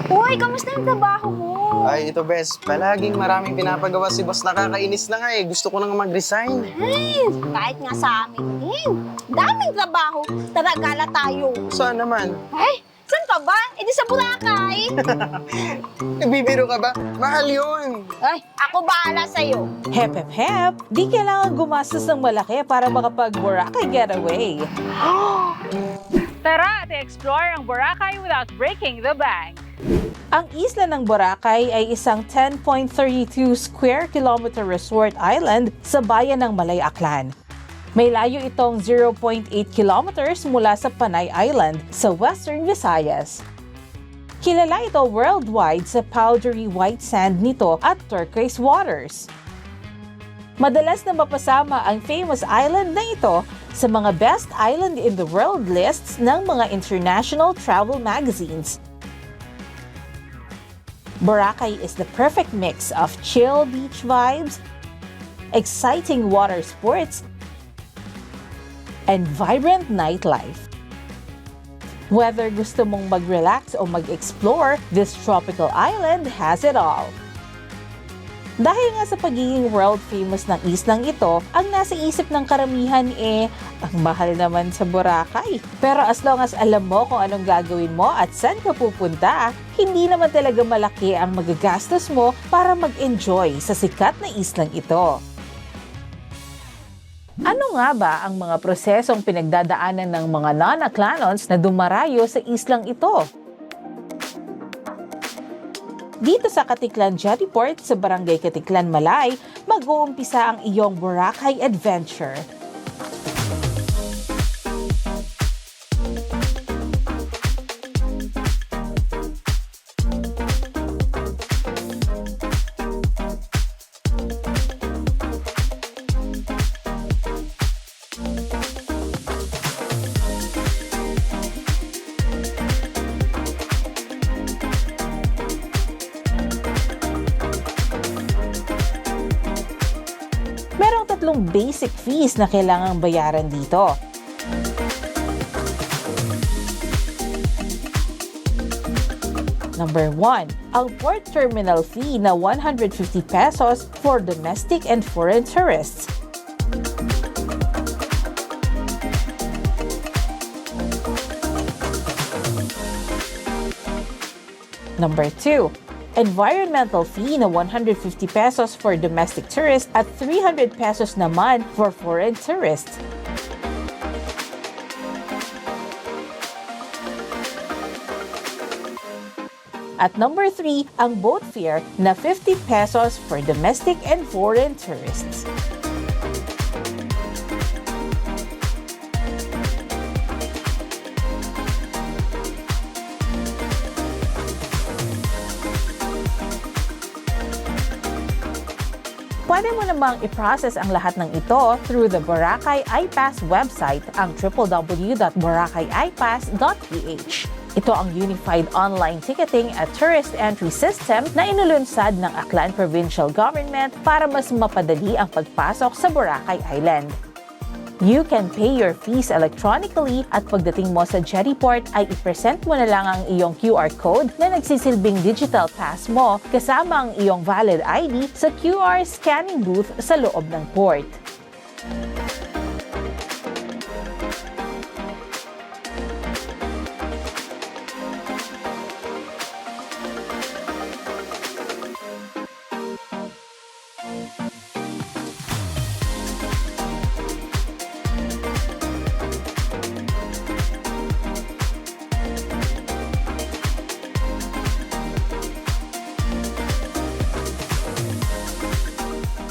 Uy, kamusta yung trabaho mo? Ay, ito, Bes. Palaging maraming pinapagawa si boss. Nakakainis na nga eh. Gusto ko nang mag-resign. Ay, kahit nga sa amin din. Daming trabaho. Tara, gala tayo. Saan naman? Ay, saan ka ba? E di sa Boracay. Bibiro ka ba? Mahal yun. Ay, ako bahala sa'yo. Hep, hep, hep! Di kailangan gumastos ng malaki para makapag-Boracay getaway. Tara at explore ang Boracay without breaking the bank. Ang isla ng Boracay ay isang 10.32 square kilometer resort island sa bayan ng Malay Aklan. May layo itong 0.8 kilometers mula sa Panay Island sa Western Visayas. Kilala ito worldwide sa powdery white sand nito at turquoise waters. Madalas na mapasama ang famous island na ito sa mga best island in the world lists ng mga international travel magazines. Boracay is the perfect mix of chill beach vibes, exciting water sports, and vibrant nightlife. Whether gusto mong mag-relax o mag-explore, this tropical island has it all. Dahil nga sa pagiging world famous ng islang ito, ang nasa isip ng karamihan ang mahal naman sa Boracay. Pero as long as alam mo kung anong gagawin mo at saan ka pupunta, hindi naman talaga malaki ang magagastos mo para mag-enjoy sa sikat na islang ito. Ano nga ba ang mga prosesong pinagdadaanan ng mga non-Aklanons na dumarayo sa islang ito? Dito sa Katiklan Jetty Port sa Barangay Katiklan, Malay, mag-uumpisa ang iyong Boracay Adventure. Merong tatlong basic fees na kailangang bayaran dito. Number 1, ang port terminal fee na 150 pesos for domestic and foreign tourists. Number 2, environmental fee na 150 pesos for domestic tourists at 300 pesos naman for foreign tourists. At number 3, ang boat fare na 50 pesos for domestic and foreign tourists. Pwede mo namang i-process ang lahat ng ito through the Boracay iPass website, ang www.boracay-ipass.ph. Ito ang unified online ticketing at tourist entry system na inulunsad ng Aklan Provincial Government para mas mapadali ang pagpasok sa Boracay Island. You can pay your fees electronically at pagdating mo sa Jetty Port ay i-present mo na lang ang iyong QR code na nagsisilbing digital pass mo kasama ang iyong valid ID sa QR scanning booth sa loob ng port.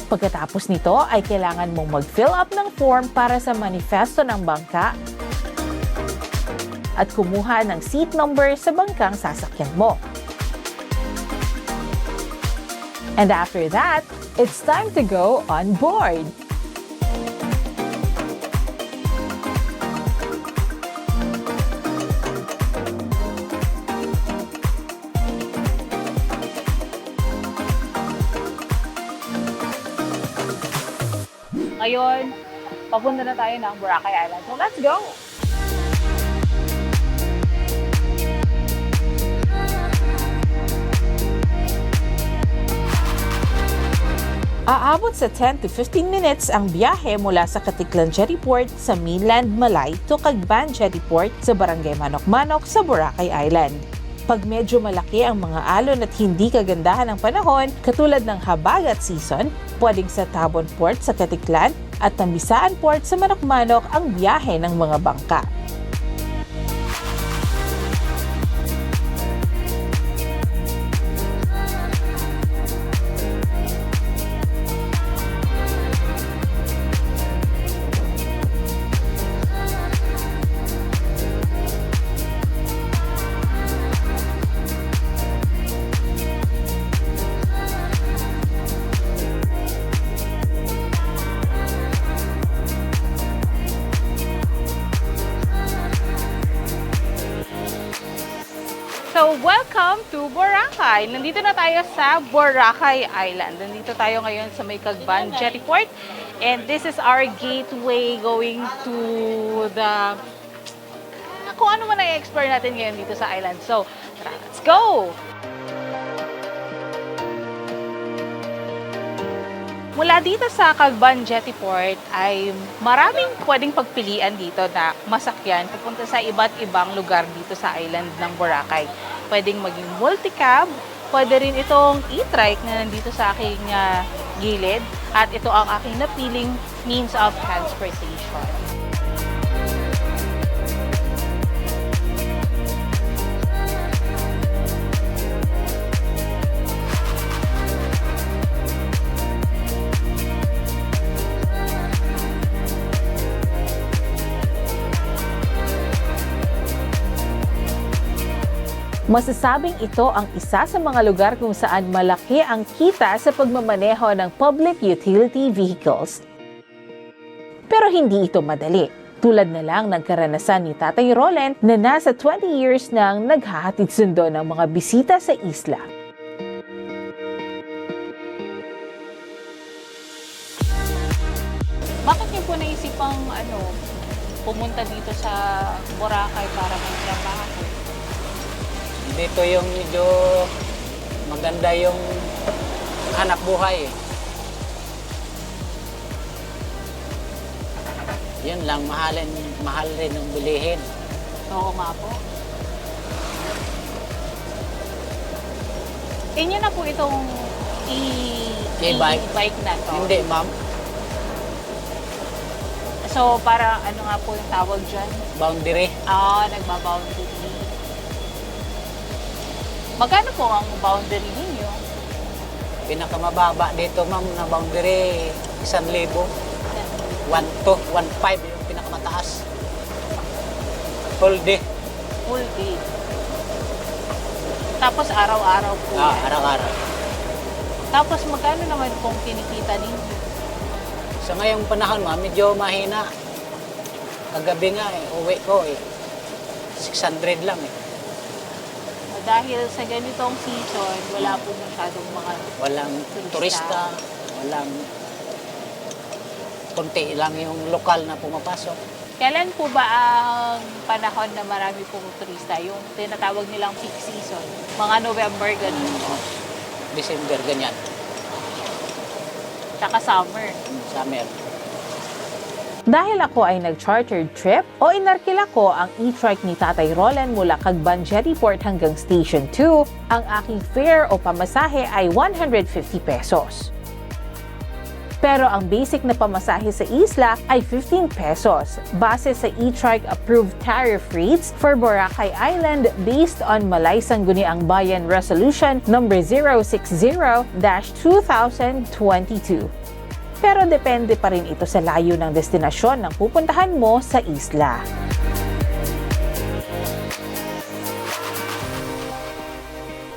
Pagkatapos nito ay kailangan mong mag-fill up ng form para sa manifesto ng bangka at kumuha ng seat number sa bangkang sasakyan mo. And after that, it's time to go on board! Ngayon, papunta na tayo ng Boracay Island. So let's go! Aabot sa 10 to 15 minutes ang biyahe mula sa Katiklan Jetty Port sa mainland Malay to Cagban Jetty Port sa Barangay Manok-Manok sa Boracay Island. Pag medyo malaki ang mga alon at hindi kagandahan ng panahon, katulad ng habagat season, pwedeng sa Tabon Port sa Katiklan at Tambisaan Port sa Manok-Manok ang biyahe ng mga bangka. So, welcome to Boracay. Nandito na tayo sa Boracay Island. Nandito tayo ngayon sa may Cagban Jetty Port. And this is our gateway going to the... kung ano man i-explore natin ngayon dito sa island. So, tara, let's go! Mula dito sa Cagban Jetty Port ay maraming pwedeng pagpilian dito na masakyan papunta sa iba't ibang lugar dito sa island ng Boracay. Pwedeng maging multicab, pwede rin itong e-trike na nandito sa aking gilid at ito ang aking napiling means of transportation. Masasabing ito ang isa sa mga lugar kung saan malaki ang kita sa pagmamaneho ng public utility vehicles. Pero hindi ito madali. Tulad na lang ng karanasan ni Tatay Roland na nasa 20 years nang naghahatid sundo ng mga bisita sa isla. Bakit niyo po naisipang pumunta dito sa Boracay para magtrabaho? Dito yung medyo maganda yung hanap buhay. Yun lang, mahal rin ang bilihin. Oo nga po. Inyo na po itong e-bike na to. Hindi, ma'am. So, para ano nga po yung tawag dyan? Boundary. Nagbaboundary. Magkano po ang boundary ninyo? Pinakamababa dito, ma'am, na boundary, 1,000. 1 to 1.5 yung pinakamataas. Full day. Full day. Tapos araw-araw po yan. Araw-araw. Tapos magkano naman pong kinikita ninyo? Sa ngayong panahon, ma'am, medyo mahina. Kagabi nga, uwi ko, 600 lang. Dahil sa ganitong season, wala po masyadong mga Walang turista, walang konti lang yung lokal na pumapasok. Kailan po ba ang panahon na marami pong turista? Yung tinatawag nilang peak season? Mga November, ganun. December, ganyan. Tsaka summer. Summer. Dahil ako ay nag-chartered trip o inarkila ko ang e-trike ni Tatay Roland mula Cagban Jetty Port hanggang Station 2, ang aking fare o pamasahe ay 150 pesos. Pero ang basic na pamasahe sa isla ay 15 pesos base sa e-trike approved tariff rates for Boracay Island based on Malay Sangguniang Bayan Resolution No. 060-2022. Pero depende pa rin ito sa layo ng destinasyon ng pupuntahan mo sa isla.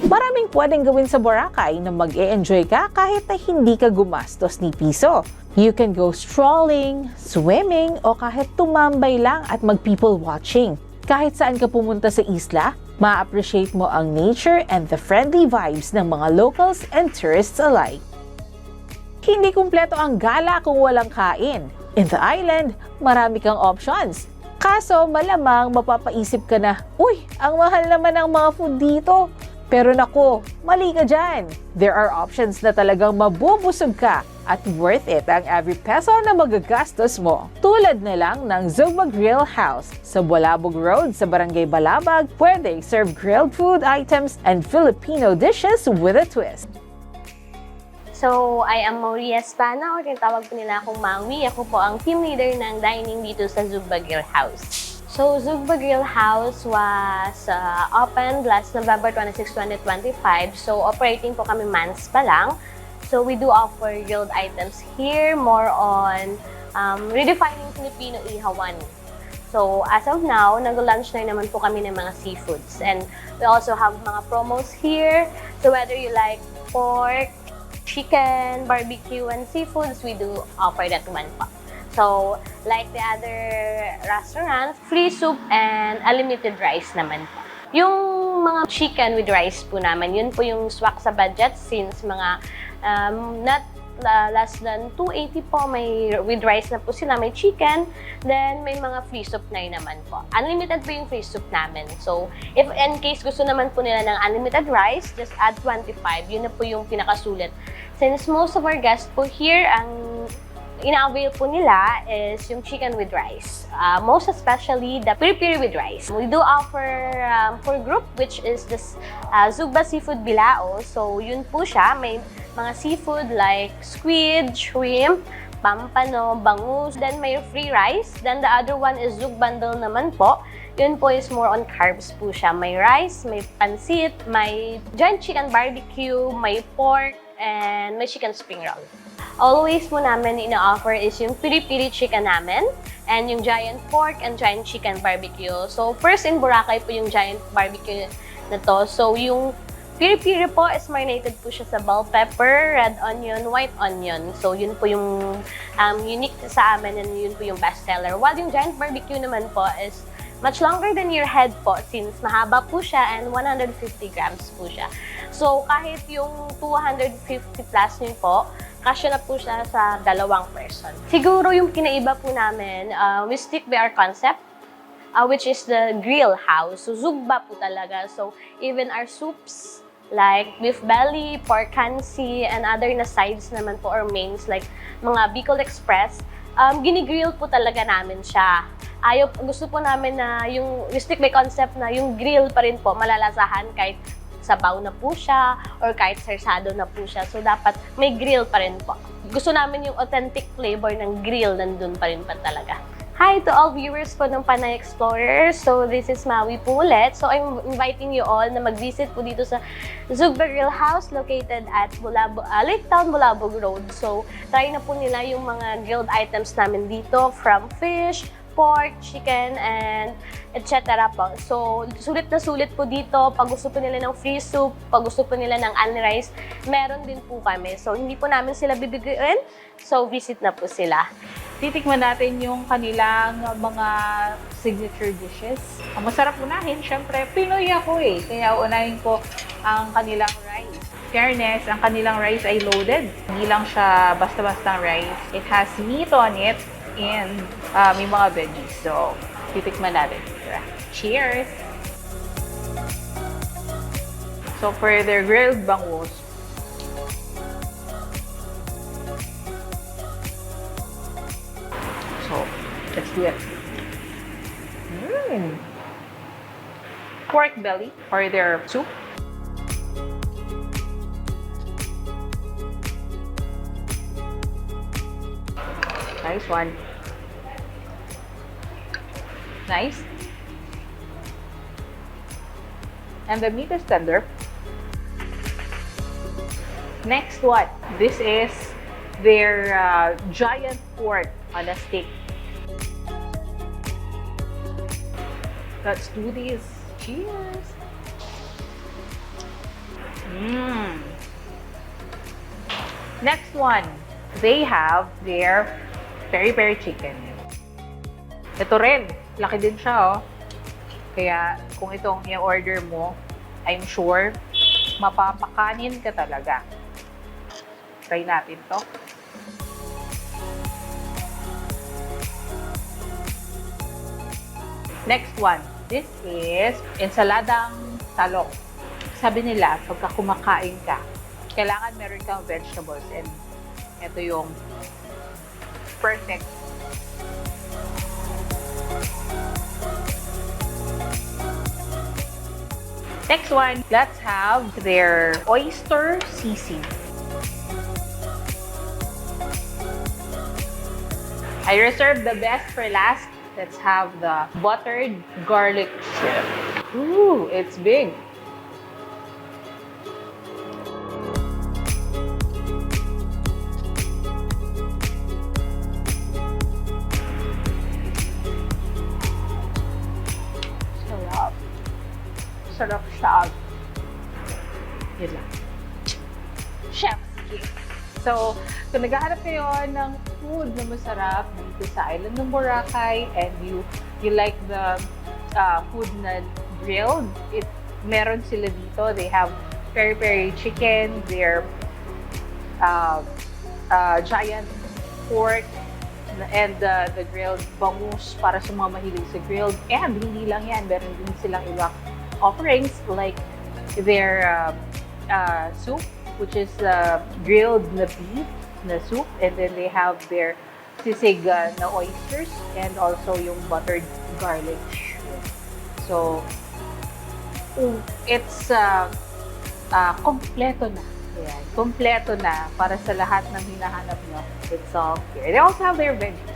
Maraming pwedeng gawin sa Boracay na mag-e-enjoy ka kahit na hindi ka gumastos ni piso. You can go strolling, swimming, o kahit tumambay lang at mag-people watching. Kahit saan ka pumunta sa isla, ma-appreciate mo ang nature and the friendly vibes ng mga locals and tourists alike. Hindi kumpleto ang gala kung walang kain. In the island, marami kang options. Kaso malamang mapapaisip ka na, uy, ang mahal naman ng mga food dito. Pero naku, mali ka dyan. There are options na talagang mabubusog ka at worth it ang every peso na magagastos mo. Tulad na lang ng Zugba Grill House sa Bulabog Road sa Barangay Balabag, where they serve grilled food items and Filipino dishes with a twist. So, I am Maria Espana, or tinatawag po nila akong Maui. Ako po ang team leader ng dining dito sa Zugba Grill House. So, Zugba Grill House was opened last November 26, 2025. So, operating po kami months pa lang. So, we do offer grilled items here, more on redefining Filipino ihawan. So, as of now, nag-lunch na naman po kami ng mga seafoods. And we also have mga promos here. So, whether you like pork, chicken, barbecue, and seafoods, we do offer that one po. So, like the other restaurants, free soup and unlimited rice naman po. Yung mga chicken with rice po naman, yun po yung swak sa budget since mga not less than 280 po, may with rice na po sila, may chicken, then may mga free soup na yun naman po. Unlimited po yung free soup namin. So, if in case gusto naman po nila ng unlimited rice, just add 25. Yun na po yung pinakasulit. Since most of our guests po here, ang ina-avail po nila is yung chicken with rice. Most especially the piri-piri with rice. We do offer for group, which is this Zugba Seafood Bilao. So, yun po siya. May mga seafood like squid, shrimp, pampano, bangus. Then, may free rice. Then, the other one is Zug Bundle naman po. Yun po is more on carbs po siya. May rice, may pansit, may giant chicken barbecue, may pork, and may chicken spring roll. Always po namin ina-offer is yung piri-piri chicken namin and yung giant pork and giant chicken barbecue. So, first in Boracay po yung giant barbecue na to. So, yung piri-piri po is marinated po siya sa bell pepper, red onion, white onion. So, yun po yung unique sa amin and yun po yung best seller. While yung giant barbecue naman po is much longer than your head po since mahaba po siya and 150 grams po siya. So, kahit yung 250 plus nyo po, kasya na po siya sa 2 person. Siguro yung kinaiba po namin, we stick by our concept, which is the grill house. So, Zugba po talaga. So, even our soups, like beef belly, pork kansi, and other na sides naman po or mains like mga Bicol Express, ginigrill po talaga namin siya. Gusto po namin na yung we stick by concept na yung grill pa rin po malalasahan kahit sabaw na po siya or kahit sarsado na po siya. So, dapat may grill pa rin po. Gusto namin yung authentic flavor ng grill nandun pa rin pa talaga. Hi to all viewers po ng Panay Explorer. So, this is Maui po ulit. So, I'm inviting you all na mag-visit po dito sa Zugba Grill House located at Lake Town, Bulabog Road. So, try na po nila yung mga grilled items namin dito from fish, pork, chicken, and etc. po. So, sulit na sulit po dito. Pag gusto po nila ng free soup, pag gusto po nila ng unli rice, meron din po kami. So, hindi po namin sila bibigyan. So, visit na po sila. Titikman natin yung kanilang mga signature dishes. Ang masarap unahin, syempre, Pinoy ako eh. Kaya unahin ko ang kanilang rice. Fairness, ang kanilang rice ay loaded. Hindi lang siya basta-basta rice. It has meat on it and may mga veggies. So, titikman natin. Cheers! So, for their grilled bangus, so, let's do it. Pork belly for their soup. Nice one. Nice. And the meat is tender. Next one. This is their giant pork on a stick. Let's do this. Cheers. Next one. They have their peri-peri chicken. Ito rin, laki din siya, oh. Kaya kung itong i-order mo, I'm sure mapapakanin ka talaga. Try natin to. Next one, this is ensaladang talong. sabi nila, pagka kumakain ka, kailangan meron kang vegetables and ito yung perfect. Next one, let's have their oyster sisig. I reserved the best for last. Let's have the buttered garlic shrimp. Ooh, it's big. Sarap. Sarap siya. Yun lang. Chef's kiss. So, kung naghahanap kayo ng food na masarap dito sa island ng Boracay and you like the food na grilled, meron sila dito. They have peri-peri chicken, their giant pork, and the grilled bangus para sa mga mahilig sa grilled. And hindi lang yan, meron din silang ibang offerings like their soup, which is grilled na beef na soup, and then they have their sisig na oysters and also yung buttered garlic shrimp. So, it's kompleto na. Ayan, kompleto na para sa lahat ng hinahanap nyo. It's all here. They also have their veggies,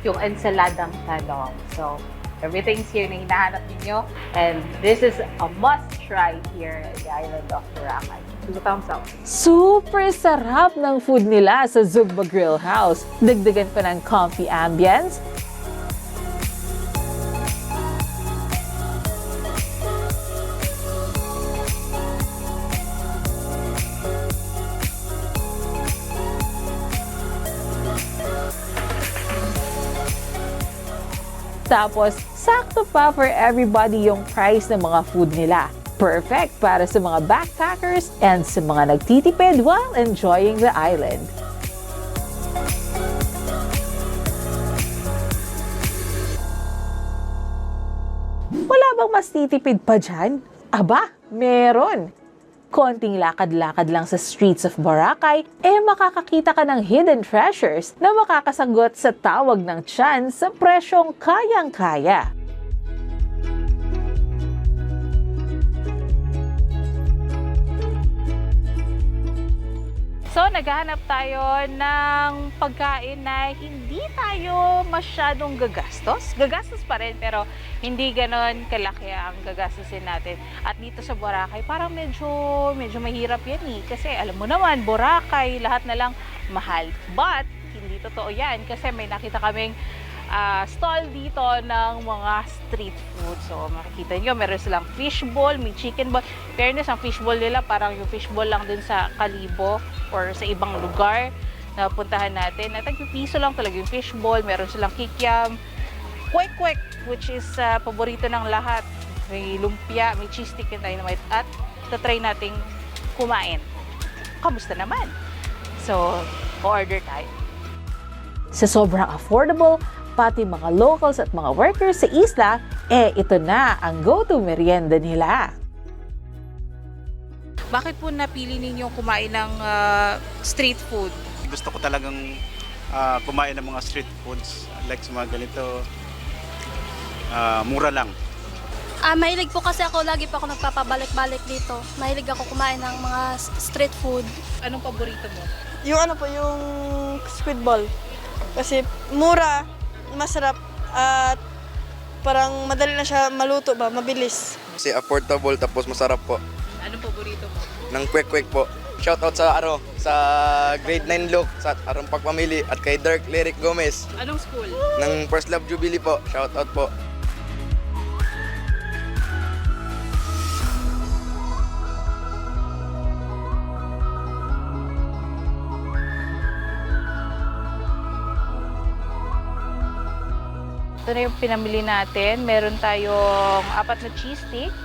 yung ensaladang talong. So, everything's here na hinahanap ninyo. And this is a must-try here at the island of Boracay. Two thumbs up. Super sarap ng food nila sa Zugba Grill House. Dagdagan pa ng comfy ambience, tapos sakto pa for everybody yung price ng mga food nila. Perfect para sa mga backpackers and sa mga nagtitipid while enjoying the island. Wala bang mas titipid pa dyan? Aba, meron! Konting lakad-lakad lang sa streets of Boracay, makakakita ka ng hidden treasures na makakasagot sa tawag ng tiyan sa presyong kayang-kaya. So, naghahanap tayo ng pagkain na hindi tayo masyadong gagastos. Gagastos pa rin, pero hindi ganon kalaki ang gagastusin natin. At dito sa Boracay, parang medyo mahirap yan eh. Kasi alam mo naman, Boracay, lahat na lang mahal. But, hindi totoo yan. Kasi may nakita kaming stall dito ng mga street food. So, makikita nyo, meron silang fishball, may chicken ball. Fairness, ang fishball nila, parang yung fishball lang dun sa Kalibo or sa ibang lugar na puntahan natin. At piso lang talaga yung fishball. Meron silang kikiam, kwek-kwek, which is paborito ng lahat. May lumpia, may cheese stick and dynamite. At tatry nating kumain. Kamusta naman? So, order tayo. Sa sobrang affordable, pati mga locals at mga workers sa isla, ito na ang go-to merienda nila. Bakit po napili ninyo kumain ng street food? Gusto ko talagang kumain ng mga street foods like sa mga ganito, mura lang. Mahilig po kasi ako, lagi pa ako nagpapabalik-balik dito. Mahilig ako kumain ng mga street food. Anong paborito mo? Yung yung squid ball. Kasi mura, masarap, at parang madali na siya maluto ba, mabilis. Kasi affordable tapos masarap po. Anong paborito mo? Ng kwek-kwek po. Shoutout sa grade 9 look sa Arong Pagpamili at kay Dirk Lyric Gomez Anong school? ng First Love Jubilee po. Shoutout po. Ito na yung pinamili natin. Meron tayong 4 na cheese stick.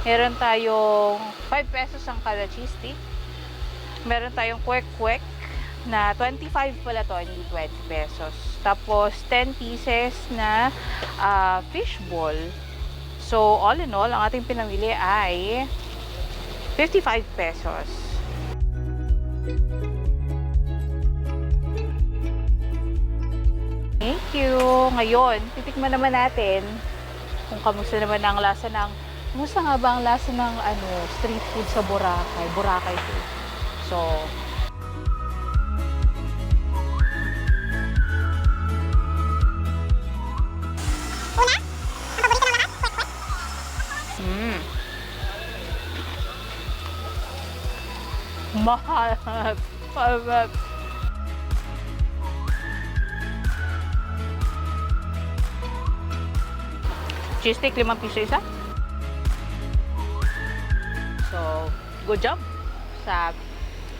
Meron tayong 5 pesos ang kada cheese stick. Meron tayong kwek-kwek na 25 pala to, hindi 20 pesos. Tapos 10 pieces na fishball. So all in all, ang ating pinamili ay 55 pesos. Thank you. Ngayon, titikman naman natin kung kamusta naman ang lasa ng, kamusta nga ba ang lasa ng street food sa Boracay? Boracay food. So, mahal. Mahal. Cheese stick, 5 piso isa. So, good job sa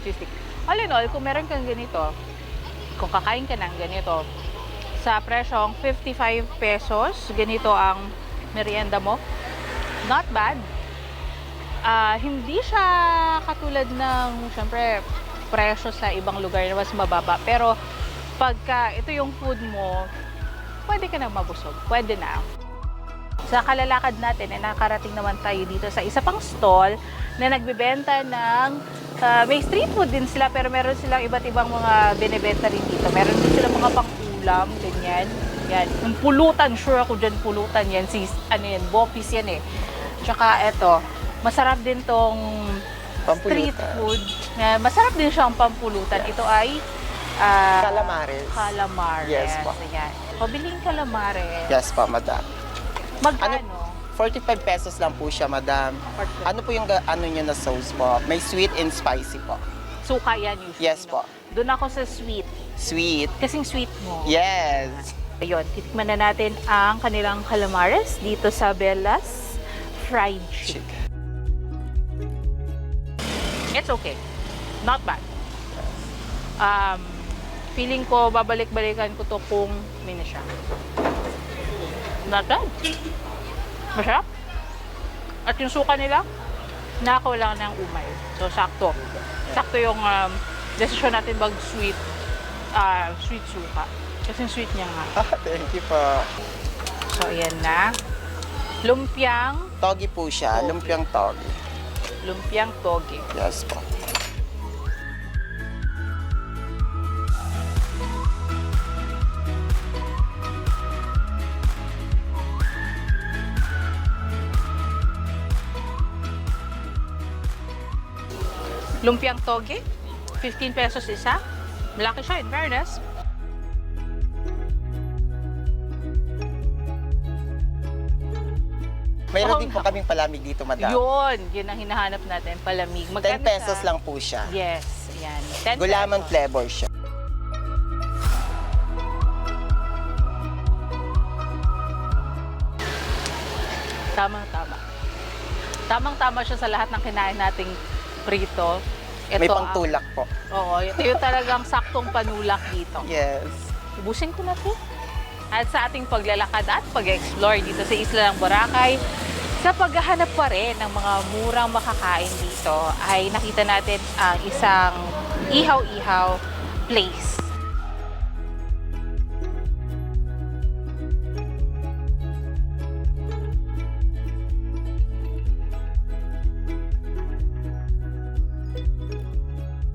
cheese stick. All in all, kung meron kang ganito, kung kakain ka ng ganito, sa presyong 55 pesos, ganito ang merienda mo. Not bad. Hindi siya katulad ng, syempre, presyo sa ibang lugar na mas mababa. Pero, pagka ito yung food mo, pwede ka nang mabusog. Pwede na. Sa kalalakad natin, nakarating naman tayo dito sa isa pang stall na nagbebenta ng, may street food din sila, pero meron silang iba't ibang mga binibenta rin dito. Meron din silang mga pang-ulam, ganyan. Yan. Yung pulutan, sure ako dyan pulutan yan. Bopis yan eh. Tsaka eto, masarap din tong street food. Masarap din siyang pampulutan. Ito ay Calamares. Calamares. Yes po. Ayan. Pabiling calamares. Yes po, madam. Magkano? 45 pesos lang po siya, madam. Ano po yung niya na sauce po? May sweet and spicy po. Suka yan usually. Yes po. Doon ako sa sweet. Sweet. Kasing sweet mo. Yes. Ayun, titikman na natin ang kanilang calamares dito sa Bella's Fried Chicken. It's okay. Not bad. Feeling ko, babalik-balikan ko to kung may na siya. Not bad. Masarap. At yung suka nila, nakaw lang ng umay. So, sakto. Sakto yung desisyon natin mag-sweet sweet suka. Kasi sweet niya nga. Thank you po. So, ayan na. Lumpiang Togi po siya. Togi. Lumpiang togi. Lumpiang togi. Yes po. Lumpiang togi, 15 pesos isa. Malaki siya, in fairness. Mayroon din po kaming palamig dito, madam. Yun ang hinahanap natin, palamig. 10 pesos lang po siya. Yes, yan. 10 Gulaman pesos. flavor siya. Tamang-tama. Tamang-tama siya sa lahat ng kinain nating prito. May pangtulak po. Oo, ito yung talagang saktong panulak dito. Yes. Ubusin ko na to. At sa ating paglalakad at pag-explore dito sa isla ng Boracay, sa paghahanap pa rin ng mga murang makakain dito, ay nakita natin ang isang ihaw-ihaw place.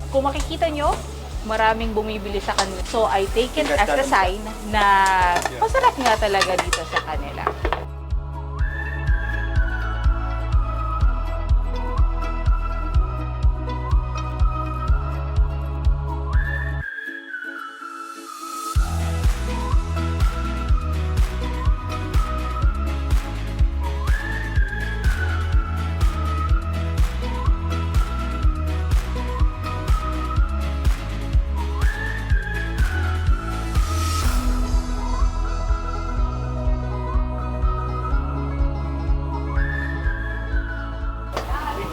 Kung makikita nyo, maraming bumibili sa kanila. So, I take it as a sign na masarap nga talaga dito sa kanila.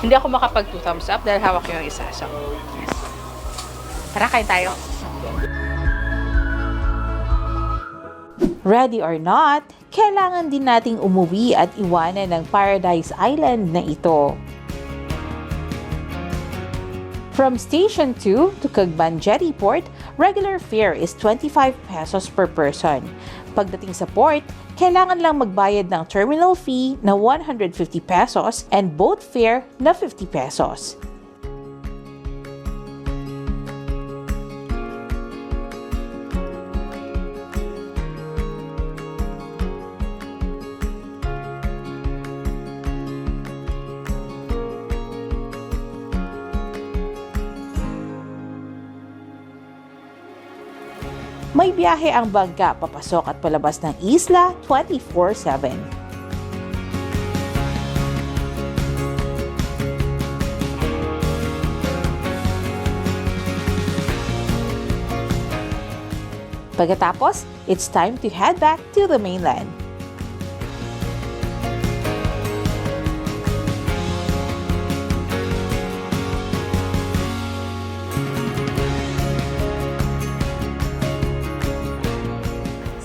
Hindi ako makapag 2 thumbs up dahil hawak yung isa. So, yes. Tara, kain tayo. Ready or not, kailangan din nating umuwi at iwanan ng Paradise Island na ito. From Station 2 to Cagban Jetty Port, regular fare is 25 pesos per person. Pagdating sa port, kailangan lang magbayad ng terminal fee na 150 pesos and boat fare na 50 pesos. May biyahe ang bangka papasok at palabas ng isla 24/7. Pagkatapos, it's time to head back to the mainland.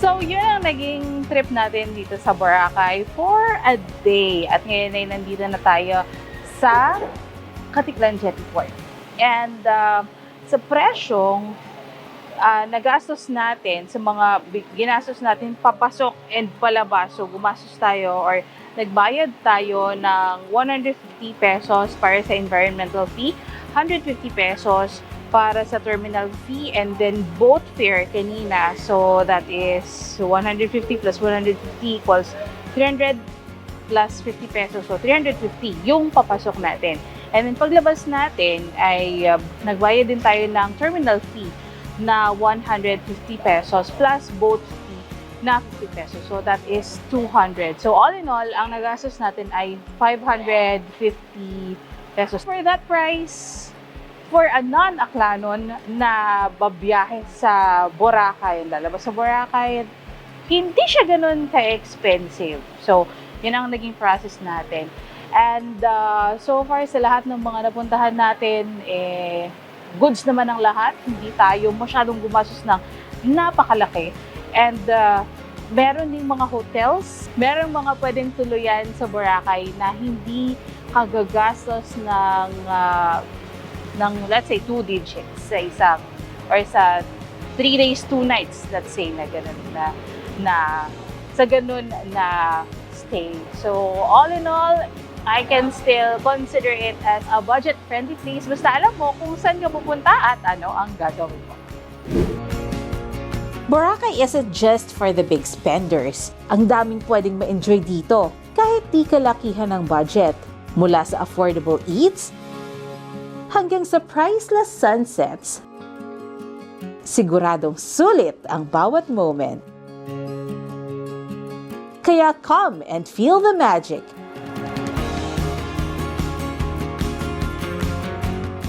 So, yun ang naging trip natin dito sa Boracay for a day. At ngayon ay nandito na tayo sa Katiklan Jetty Port. And sa presyong nagastos natin, sa mga ginastos natin papasok and palabas, so gumastos tayo or nagbayad tayo ng 150 pesos para sa environmental fee, 150 pesos para sa terminal fee, and then boat fare kanina. So that is 150 plus 150 equals 300 plus 50 pesos. So 350 yung papasok natin. And then paglabas natin ay nagbayad din tayo ng terminal fee na 150 pesos plus boat fee na 50 pesos. So that is 200. So all in all, ang nagastos natin ay 550 pesos. For that price, for a non-Aklanon na babiyahe sa Boracay, lalabas sa Boracay, hindi siya ganun ka-expensive. So, yun ang naging process natin. And so far sa lahat ng mga napuntahan natin, goods naman ang lahat. Hindi tayo masyadong gumastos ng napakalaki. And meron ding mga hotels, meron mga pwedeng tuluyan sa Boracay na hindi kagagastos ng let's say 2 digits sa isang or sa 3 days 2 nights, let's say na ganun na sa ganun na stay. So all in all, I can still consider it as a budget-friendly place. Basta alam mo kung saan ka pupunta at ano ang gagawin mo. Boracay isn't just for the big spenders. Ang daming pwedeng ma-enjoy dito kahit di kalakihan ng budget. Mula sa affordable eats hanggang sa priceless sunsets. Siguradong sulit ang bawat moment. Kaya come and feel the magic.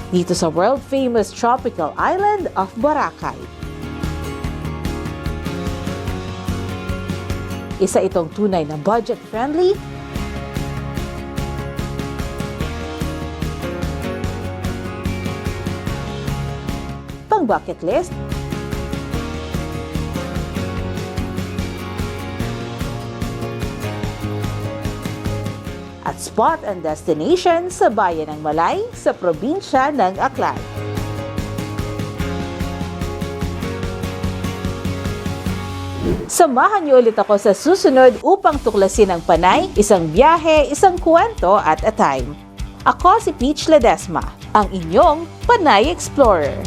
Dito sa world-famous tropical island of Boracay. Isa itong tunay na budget-friendly, pang bucket list, at spot and destination sa bayan ng Malay sa probinsya ng Aklan. Samahan niyo ulit ako sa susunod upang tuklasin ang Panay, isang biyahe, isang kwento at a time. Ako si Peach Ledesma, ang inyong Panay Explorer.